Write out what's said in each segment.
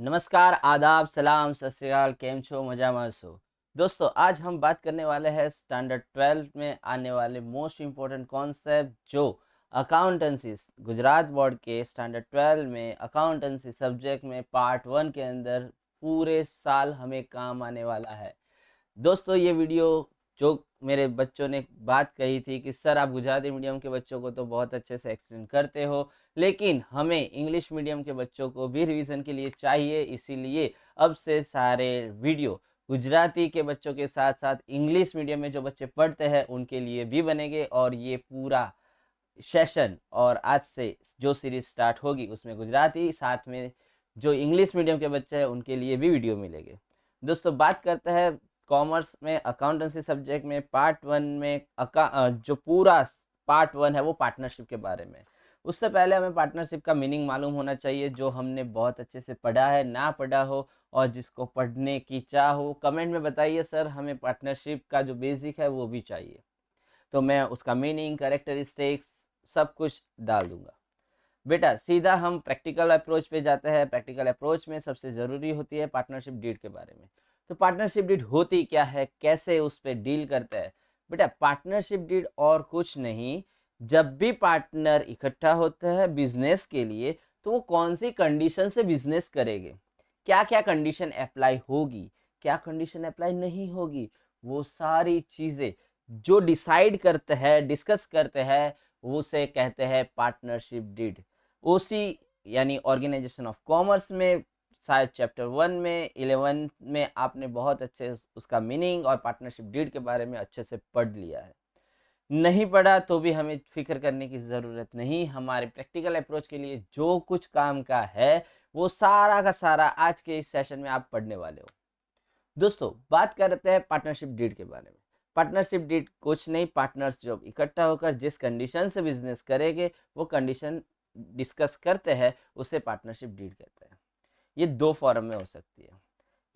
नमस्कार, आदाब, सलाम, सत श्री अकाल, केम छो, मजामा छो। दोस्तों, आज हम बात करने वाले हैं स्टैंडर्ड 12 में आने वाले मोस्ट इम्पोर्टेंट कॉन्सेप्ट जो अकाउंटेंसी गुजरात बोर्ड के स्टैंडर्ड 12 में अकाउंटेंसी सब्जेक्ट में पार्ट 1 के अंदर पूरे साल हमें काम आने वाला है। दोस्तों, ये वीडियो जो मेरे बच्चों ने बात कही थी कि सर आप गुजराती मीडियम के बच्चों को तो बहुत अच्छे से एक्सप्लेन करते हो, लेकिन हमें इंग्लिश मीडियम के बच्चों को भी रिवीजन के लिए चाहिए, इसीलिए अब से सारे वीडियो गुजराती के बच्चों के साथ साथ इंग्लिश मीडियम में जो बच्चे पढ़ते हैं उनके लिए भी बनेंगे। और ये पूरा सेशन और आज से जो सीरीज स्टार्ट होगी उसमें गुजराती साथ में जो इंग्लिश मीडियम के बच्चे हैं उनके लिए भी वीडियो मिलेंगे। दोस्तों, बात करते हैं कॉमर्स में अकाउंटेंसी सब्जेक्ट में पार्ट 1 में जो पूरा पार्ट 1 है वो पार्टनरशिप के बारे में। उससे पहले हमें पार्टनरशिप का मीनिंग मालूम होना चाहिए, जो हमने बहुत अच्छे से पढ़ा है, ना पढ़ा हो और जिसको पढ़ने की चाह हो कमेंट में बताइए सर, हमें पार्टनरशिप का जो बेसिक है वो भी चाहिए, तो मैं उसका मीनिंग, कैरेक्टरिस्टिक्स सब कुछ डाल दूंगा। बेटा सीधा हम प्रैक्टिकल अप्रोच पे जाते हैं। प्रैक्टिकल अप्रोच में सबसे ज़रूरी होती है पार्टनरशिप डीड के बारे में। तो पार्टनरशिप डीड होती क्या है, कैसे उस पर डील करते हैं? बेटा पार्टनरशिप डीड और कुछ नहीं, जब भी पार्टनर इकट्ठा होते हैं बिजनेस के लिए तो वो कौन सी कंडीशन से बिजनेस करेंगे, क्या क्या कंडीशन अप्लाई होगी, क्या कंडीशन अप्लाई नहीं होगी, वो सारी चीज़ें जो डिसाइड करते हैं, डिस्कस करते हैं, उसे कहते हैं पार्टनरशिप डीड। ओसी यानी ऑर्गेनाइजेशन ऑफ कॉमर्स में शायद चैप्टर 1 में 11 में आपने बहुत अच्छे उसका मीनिंग और पार्टनरशिप डीड के बारे में अच्छे से पढ़ लिया है। नहीं पढ़ा तो भी हमें फिक्र करने की ज़रूरत नहीं, हमारे प्रैक्टिकल अप्रोच के लिए जो कुछ काम का है वो सारा का सारा आज के इस सेशन में आप पढ़ने वाले हो। दोस्तों, बात करते हैं पार्टनरशिप डीड के बारे में। पार्टनरशिप डीड कुछ नहीं, पार्टनर्स जब इकट्ठा होकर जिस कंडीशन से बिजनेस करेंगे वो कंडीशन डिस्कस करते हैं, उसे पार्टनरशिप डीड कहते हैं। ये दो फॉर्म में हो सकती है,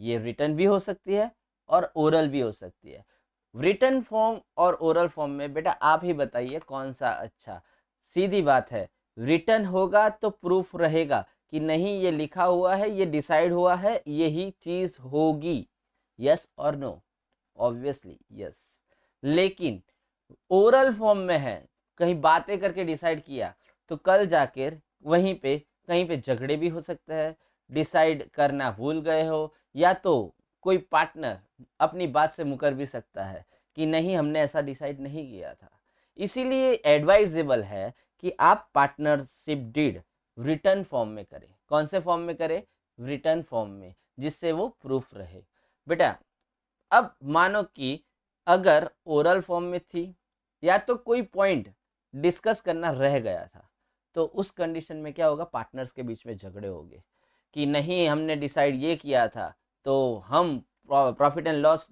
ये रिटर्न भी हो सकती है और ओरल भी हो सकती है। रिटर्न फॉर्म और ओरल फॉर्म में बेटा आप ही बताइए कौन सा अच्छा। सीधी बात है, रिटर्न होगा तो प्रूफ रहेगा कि नहीं ये लिखा हुआ है, ये डिसाइड हुआ है, यही चीज होगी, यस और नो, ऑब्वियसली यस। लेकिन ओरल फॉर्म में है, कहीं बातें करके डिसाइड किया तो कल जाकर वहीं पे कहीं पे झगड़े भी हो सकते हैं, डिसाइड करना भूल गए हो, या तो कोई पार्टनर अपनी बात से मुकर भी सकता है कि नहीं हमने ऐसा डिसाइड नहीं किया था। इसीलिए एडवाइजेबल है कि आप पार्टनरशिप डीड रिटर्न फॉर्म में करें। कौन से फॉर्म में करें? रिटर्न फॉर्म में, जिससे वो प्रूफ रहे। बेटा अब मानो कि अगर ओरल फॉर्म में थी या तो कोई पॉइंट डिस्कस करना रह गया था, तो उस कंडीशन में क्या होगा, पार्टनर्स के बीच में झगड़े होंगे कि नहीं हमने डिसाइड ये किया था, तो हम प्रॉफिट एंड लॉस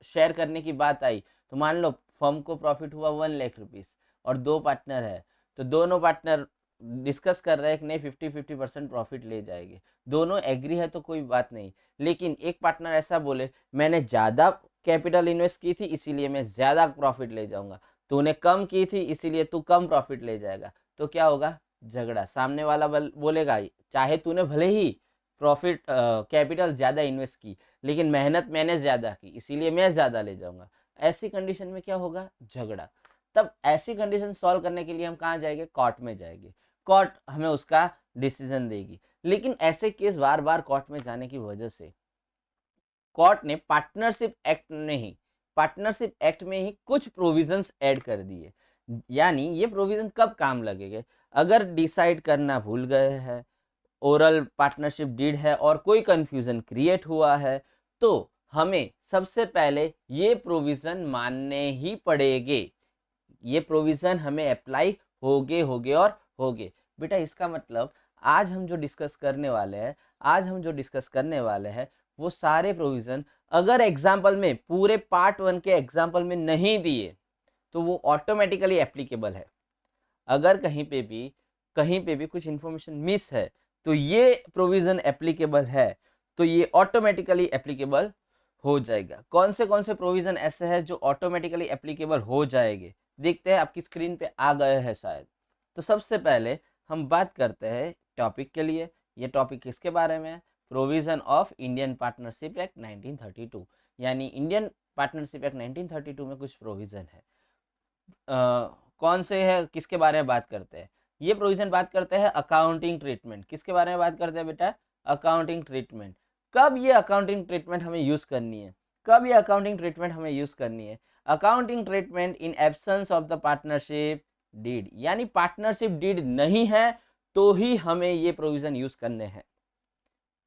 शेयर करने की बात आई, तो मान लो फर्म को प्रॉफिट हुआ 1 लाख रुपीज़ और दो पार्टनर है, तो दोनों पार्टनर डिस्कस कर रहे हैं कि नहीं 50-50% प्रॉफिट ले जाएंगे, दोनों एग्री है तो कोई बात नहीं। लेकिन एक पार्टनर ऐसा बोले मैंने ज़्यादा कैपिटल इन्वेस्ट की थी इसीलिए मैं ज़्यादा प्रॉफिट ले जाऊंगा, तूने कम की थी इसीलिए तू कम प्रॉफिट ले जाएगा, तो क्या होगा, झगड़ा। सामने वाला बोलेगा चाहे तूने भले ही प्रॉफिट कैपिटल ज़्यादा इन्वेस्ट की, लेकिन मेहनत मैंने ज़्यादा की इसीलिए मैं ज़्यादा ले जाऊंगा। ऐसी कंडीशन में क्या होगा, झगड़ा। तब ऐसी कंडीशन सॉल्व करने के लिए हम कहाँ जाएंगे, कोर्ट में जाएंगे। कोर्ट हमें उसका डिसीजन देगी। लेकिन ऐसे केस बार बार कोर्ट में जाने की वजह से कोर्ट ने पार्टनरशिप एक्ट में ही कुछ प्रोविजंस ऐड कर दिए। यानी ये प्रोविजन कब काम लगेंगे, अगर डिसाइड करना भूल गए हैं, ओरल पार्टनरशिप डीड है और कोई कंफ्यूजन क्रिएट हुआ है, तो हमें सबसे पहले ये प्रोविजन मानने ही पड़ेंगे। ये प्रोविजन हमें अप्लाई होगे होगे और होगे। बेटा इसका मतलब आज हम जो डिस्कस करने वाले हैं वो सारे प्रोविजन अगर एग्जाम्पल में पूरे पार्ट 1 के एग्जाम्पल में नहीं दिए तो वो ऑटोमेटिकली एप्लीकेबल है। अगर कहीं पे भी कुछ इंफॉर्मेशन मिस है तो ये प्रोविजन एप्लीकेबल है, तो ये ऑटोमेटिकली एप्लीकेबल हो जाएगा। कौन से प्रोविजन ऐसे हैं जो ऑटोमेटिकली एप्लीकेबल हो जाएंगे, देखते हैं, आपकी स्क्रीन पे आ गए हैं शायद। तो सबसे पहले हम बात करते हैं टॉपिक के लिए ये टॉपिक किसके बारे में है? Provision of Indian partnership act 1932, यानी इंडियन पार्टनरशिप एक्ट 1932 में कुछ प्रोविजन है। कौन से है, किसके बारे में बात करते हैं? ये प्रोविजन बात करते हैं अकाउंटिंग ट्रीटमेंट। किसके बारे में बात करते हैं बेटा? Accounting treatment. कब ये अकाउंटिंग ट्रीटमेंट हमें यूज करनी है? कब ये अकाउंटिंग ट्रीटमेंट हमें यूज करनी है? Accounting treatment in absence of the partnership deed, यानी पार्टनरशिप डीड नहीं है तो ही हमें ये प्रोविजन यूज करने हैं।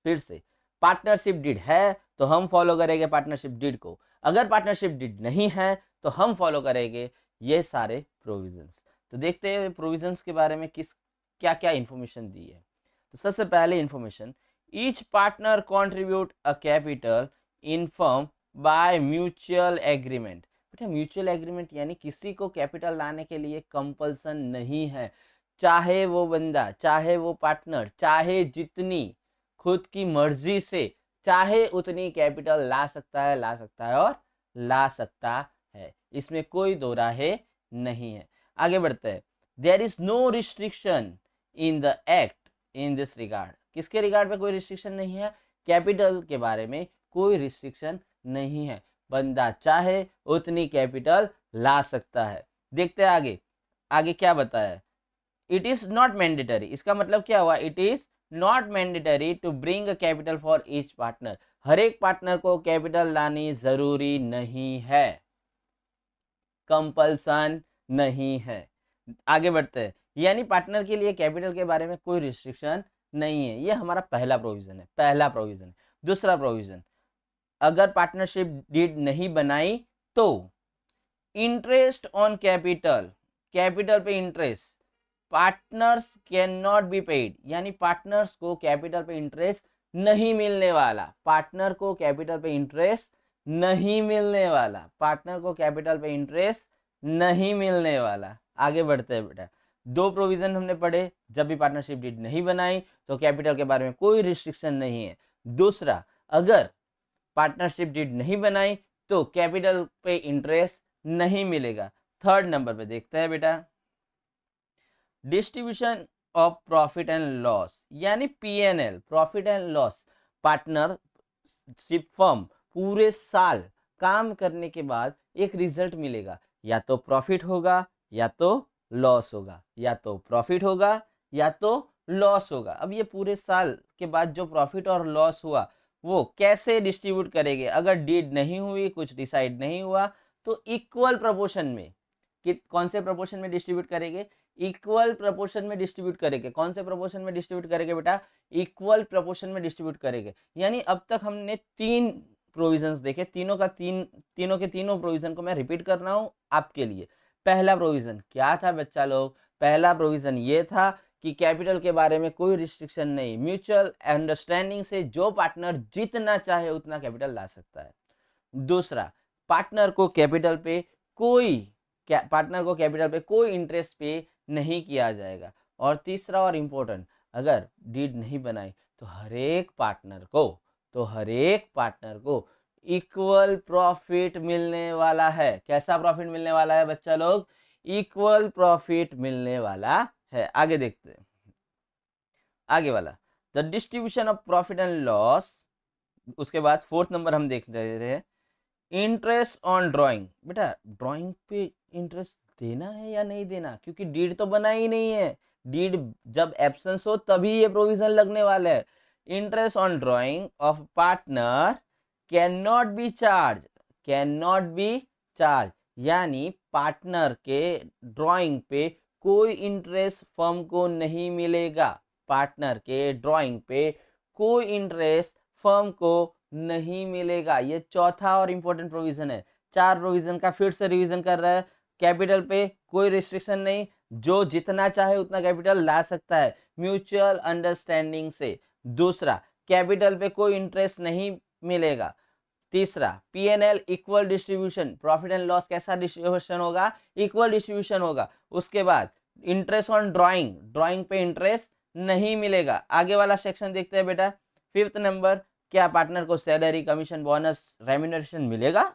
फिर से, पार्टनरशिप डीड है तो हम फॉलो करेंगे पार्टनरशिप डीड को, अगर पार्टनरशिप डीड नहीं है तो हम फॉलो करेंगे ये सारे प्रोविजंस। तो देखते हैं प्रोविजंस के बारे में किस क्या क्या इंफॉर्मेशन दी है। तो सबसे पहले information, each partner contribute a capital in firm by mutual agreement. बेटा म्यूचुअल एग्रीमेंट यानी किसी को कैपिटल लाने के लिए कंपल्सन नहीं है, चाहे वो बंदा, चाहे वो पार्टनर, चाहे जितनी खुद की मर्जी से चाहे उतनी कैपिटल ला सकता है, ला सकता है और ला सकता है, इसमें कोई दो राहे नहीं है। आगे बढ़ते हैं। There is no restriction in the act in this regard. किसके रिगार्ड में कोई रिस्ट्रिक्शन नहीं है? कैपिटल के बारे में कोई रिस्ट्रिक्शन नहीं है, बंदा चाहे उतनी कैपिटल ला सकता है। देखते हैं आगे, आगे क्या बताया। इट इज नॉट मैंडेटरी, इसका मतलब क्या हुआ? It is not mandatory to bring a capital for each partner. हर एक पार्टनर को कैपिटल लानी जरूरी नहीं है, कंपल्सन नहीं है। आगे बढ़ते हैं, यानी पार्टनर के लिए कैपिटल के बारे में कोई रिस्ट्रिक्शन नहीं है। ये हमारा पहला प्रोविजन है, पहला प्रोविजन। दूसरा प्रोविजन, अगर पार्टनरशिप डीड नहीं बनाई तो इंटरेस्ट ऑन कैपिटल, कैपिटल पे interest, partners can not be paid, यानी पार्टनर्स को कैपिटल पे इंटरेस्ट नहीं मिलने वाला, पार्टनर को कैपिटल पे इंटरेस्ट नहीं मिलने वाला, पार्टनर को कैपिटल पे इंटरेस्ट नहीं मिलने वाला। आगे बढ़ते हैं बेटा, दो प्रोविजन हमने पढ़े, जब भी पार्टनरशिप डीड नहीं बनाई तो कैपिटल के बारे में कोई रिस्ट्रिक्शन नहीं है। दूसरा, अगर पार्टनरशिप डीड नहीं बनाई तो कैपिटल पे इंटरेस्ट नहीं मिलेगा। थर्ड नंबर पे देखते हैं बेटा, distribution of profit and loss, यानी PNL, profit and loss. Partnership firm पूरे साल काम करने के बाद एक रिजल्ट मिलेगा, या तो प्रॉफिट होगा या तो लॉस होगा, या तो प्रॉफिट होगा या तो लॉस होगा। अब ये पूरे साल के बाद जो प्रॉफिट और लॉस हुआ वो कैसे डिस्ट्रीब्यूट करेंगे? अगर डीड नहीं हुई, कुछ डिसाइड नहीं हुआ, तो इक्वल प्रपोर्शन में, कि कौन से प्रपोर्शन में डिस्ट्रीब्यूट करेंगे? इक्वल प्रपोर्शन में डिस्ट्रीब्यूट करेंगे। कौन से प्रपोर्शन में डिस्ट्रीब्यूट करेंगे बेटा? इक्वल प्रपोर्शन में डिस्ट्रीब्यूट करेंगे। यानी अब तक हमने तीन प्रोविजंस देखे, तीनों के तीनों प्रोविजन को मैं रिपीट कर रहा हूं आपके लिए। पहला प्रोविजन क्या था बच्चा लोग? पहला प्रोविजन ये था कि कैपिटल के बारे में कोई रिस्ट्रिक्शन नहीं, म्यूचुअल अंडरस्टैंडिंग से जो पार्टनर जितना चाहे उतना कैपिटल ला सकता है। दूसरा, पार्टनर को कैपिटल पे कोई इंटरेस्ट पे नहीं किया जाएगा। और तीसरा और इम्पोर्टेंट, अगर डीड नहीं बनाई तो हर एक पार्टनर को इक्वल प्रॉफिट मिलने वाला है। कैसा प्रॉफिट मिलने वाला है बच्चा लोग? इक्वल प्रॉफिट मिलने वाला है। आगे देखते हैं, आगे वाला, the distribution of profit and loss. उसके बाद फोर्थ नंबर हम देख रहे हैं, इंटरेस्ट ऑन ड्राइंग। बेटा ड्राइंग पे इंटरेस्ट देना है या नहीं देना? क्योंकि डीड तो बना ही नहीं है, डीड जब एब्सेंस हो तभी ये प्रोविजन लगने वाला है। Interest on drying of partner can not be charge, यानी पार्टनर के ड्राइंग पे कोई इंटरेस्ट फर्म को नहीं मिलेगा, पार्टनर के ड्राइंग पे कोई इंटरेस्ट फर्म को नहीं मिलेगा। ये चौथा और इंपॉर्टेंट प्रोविजन है। चार प्रोविजन का फिर से रिवीजन कर रहा है। कैपिटल पे कोई रिस्ट्रिक्शन नहीं, जो जितना चाहे उतना कैपिटल ला सकता है म्यूचुअल अंडरस्टैंडिंग से। दूसरा, कैपिटल पे कोई इंटरेस्ट नहीं मिलेगा। तीसरा, PNL equal distribution, profit and loss कैसा डिस्ट्रीब्यूशन होगा? इक्वल डिस्ट्रीब्यूशन होगा। उसके बाद इंटरेस्ट ऑन ड्राइंग पे इंटरेस्ट नहीं मिलेगा। आगे वाला सेक्शन देखते हैं बेटा, फिफ्थ नंबर, क्या पार्टनर को सैलरी, कमीशन, बोनस, रेम्यूनरेशन मिलेगा?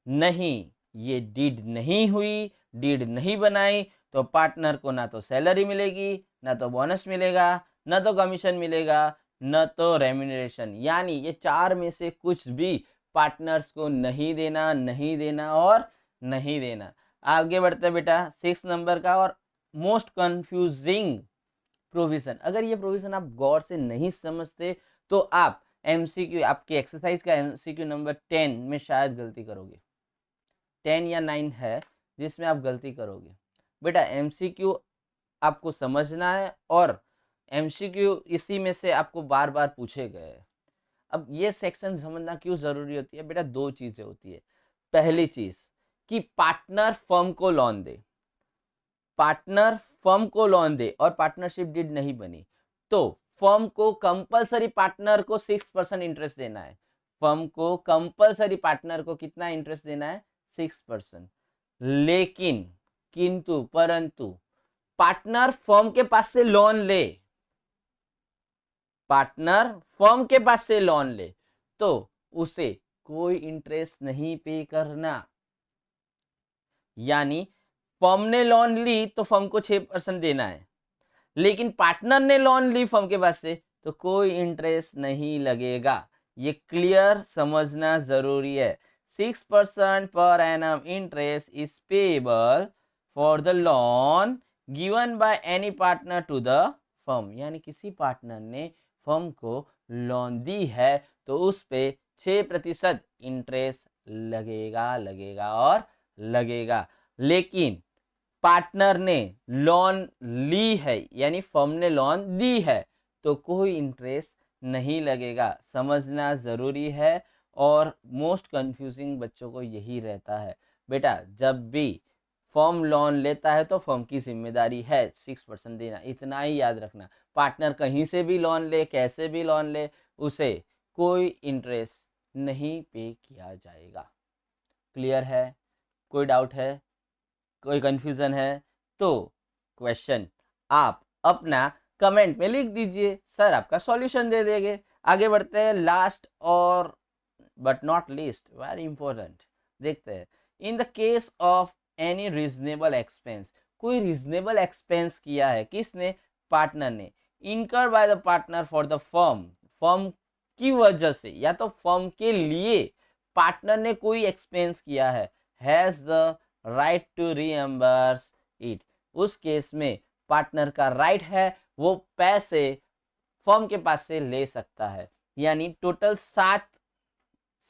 नहीं। ये डीड नहीं हुई, डीड नहीं बनाई तो पार्टनर को ना तो सैलरी मिलेगी, ना तो बोनस मिलेगा, न तो कमीशन मिलेगा, न तो रेम्यूनरेशन, यानी ये 4 में से कुछ भी पार्टनर्स को नहीं देना, नहीं देना और नहीं देना। आगे बढ़ते हैं बेटा 6 नंबर का और मोस्ट कंफ्यूजिंग प्रोविजन। अगर ये प्रोविजन आप गौर से नहीं समझते तो आप एमसीक्यू, आपके एक्सरसाइज का एमसीक्यू नंबर 10 में शायद गलती करोगे। 10 या 9 है जिसमें आप गलती करोगे। बेटा एमसीक्यू आपको समझना है और एमसीक्यू इसी में से आपको बार बार पूछे गए हैं। अब ये सेक्शन समझना क्यों जरूरी होती है बेटा, दो चीजें होती है। पहली चीज कि पार्टनर फर्म को लोन दे, पार्टनर फर्म को लोन दे और पार्टनरशिप डीड नहीं बनी तो फर्म को कंपलसरी पार्टनर को 6% इंटरेस्ट देना है। फर्म को कंपलसरी पार्टनर को कितना इंटरेस्ट देना है? 6%। लेकिन किंतु परंतु पार्टनर फर्म के पास से लोन ले, पार्टनर फर्म के पास से लोन ले तो उसे कोई इंटरेस्ट नहीं पे करना। यानी फर्म ने लोन ली तो फर्म को 6% देना है, लेकिन पार्टनर ने लोन ली फर्म के पास से तो कोई इंटरेस्ट नहीं लगेगा। ये क्लियर समझना जरूरी है। 6% per annum interest is payable for the loan given by any partner to the firm. यानी किसी पार्टनर ने फर्म को लोन दी है तो उस पे 6% इंटरेस्ट लगेगा, लगेगा और लगेगा। लेकिन पार्टनर ने लोन ली है यानी फर्म ने लोन दी है तो कोई इंटरेस्ट नहीं लगेगा। समझना जरूरी है और मोस्ट कंफ्यूजिंग बच्चों को यही रहता है। बेटा जब भी फर्म लोन लेता है तो फर्म की जिम्मेदारी है 6% देना, इतना ही याद रखना। पार्टनर कहीं से भी लोन ले, कैसे भी लोन ले, उसे कोई इंटरेस्ट नहीं पे किया जाएगा। क्लियर है? कोई डाउट है, कोई कंफ्यूजन है तो क्वेश्चन आप अपना कमेंट में लिख दीजिए, सर आपका सॉल्यूशन दे देंगे। आगे बढ़ते हैं लास्ट और but not least, very important, देखते हैं। In the case of any reasonable expense, कोई रीजनेबल एक्सपेंस किया है किसने? पार्टनर ने। इनकर by the partner for the firm, firm की वजह से या तो फर्म के लिए पार्टनर ने कोई एक्सपेंस किया है, has the right to reimburse it. उस केस में पार्टनर का राइट है वो पैसे फर्म के पास से ले सकता है। यानी टोटल 7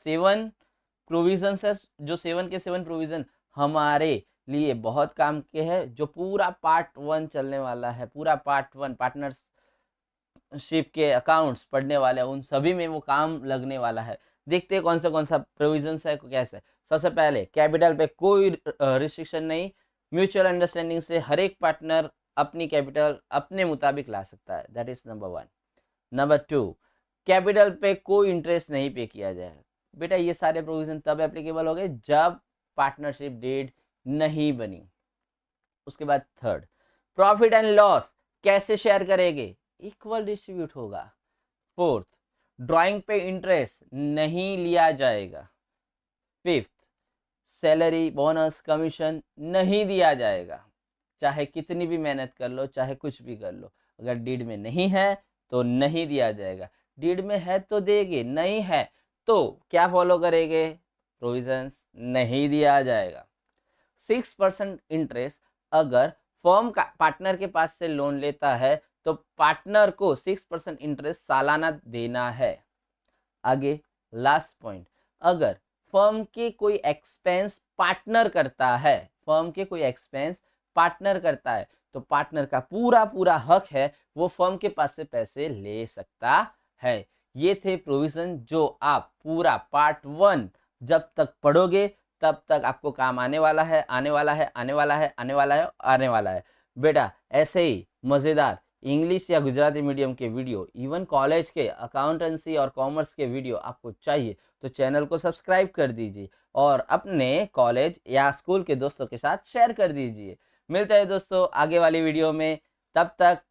प्रोविजन है, जो 7 के 7 प्रोविजन हमारे लिए बहुत काम के हैं। जो पूरा पार्ट 1 चलने वाला है, पूरा पार्ट 1 पार्टनरशिप के अकाउंट्स पढ़ने वाले हैं, उन सभी में वो काम लगने वाला है। देखते हैं कौन सा प्रोविजन है, कैसे। सबसे पहले कैपिटल पे कोई रिस्ट्रिक्शन नहीं, म्यूचुअल अंडरस्टैंडिंग से हर एक पार्टनर अपनी कैपिटल अपने मुताबिक ला सकता है, that is number 1। Number 2, capital पे कोई इंटरेस्ट नहीं पे किया जाए। बेटा ये सारे प्रोविजन तब एप्लीकेबल हो गए जब पार्टनरशिप डीड नहीं बनी। उसके बाद 3rd, प्रॉफिट एंड लॉस कैसे शेयर करेंगे? इक्वल डिस्ट्रीब्यूट होगा। 4th, ड्राइंग पे इंटरेस्ट नहीं लिया जाएगा। 5th, सैलरी बोनस कमीशन नहीं दिया जाएगा, चाहे कितनी भी मेहनत कर लो, चाहे कुछ भी कर लो। अगर डीड में नहीं है तो नहीं दिया जाएगा, डीड में है तो देंगे, नहीं है तो क्या फॉलो करेंगे? प्रोविजंस, नहीं दिया जाएगा। 6% इंटरेस्ट अगर फर्म का पार्टनर के पास से लोन लेता है तो पार्टनर को 6% इंटरेस्ट सालाना देना है। आगे लास्ट पॉइंट, अगर फर्म के कोई एक्सपेंस पार्टनर करता है, फर्म के कोई एक्सपेंस पार्टनर करता है तो पार्टनर का पूरा पूरा हक है वो फर्म के पास से पैसे ले सकता है। ये थे प्रोविजन जो आप पूरा पार्ट 1 जब तक पढ़ोगे तब तक आपको काम आने वाला है, आने वाला है, आने वाला है, आने वाला है, आने वाला है। बेटा ऐसे ही मज़ेदार इंग्लिश या गुजराती मीडियम के वीडियो, इवन कॉलेज के अकाउंटेंसी और कॉमर्स के वीडियो आपको चाहिए तो चैनल को सब्सक्राइब कर दीजिए और अपने कॉलेज या स्कूल के दोस्तों के साथ शेयर कर दीजिए। मिलते हैं दोस्तों आगे वाली वीडियो में, तब तक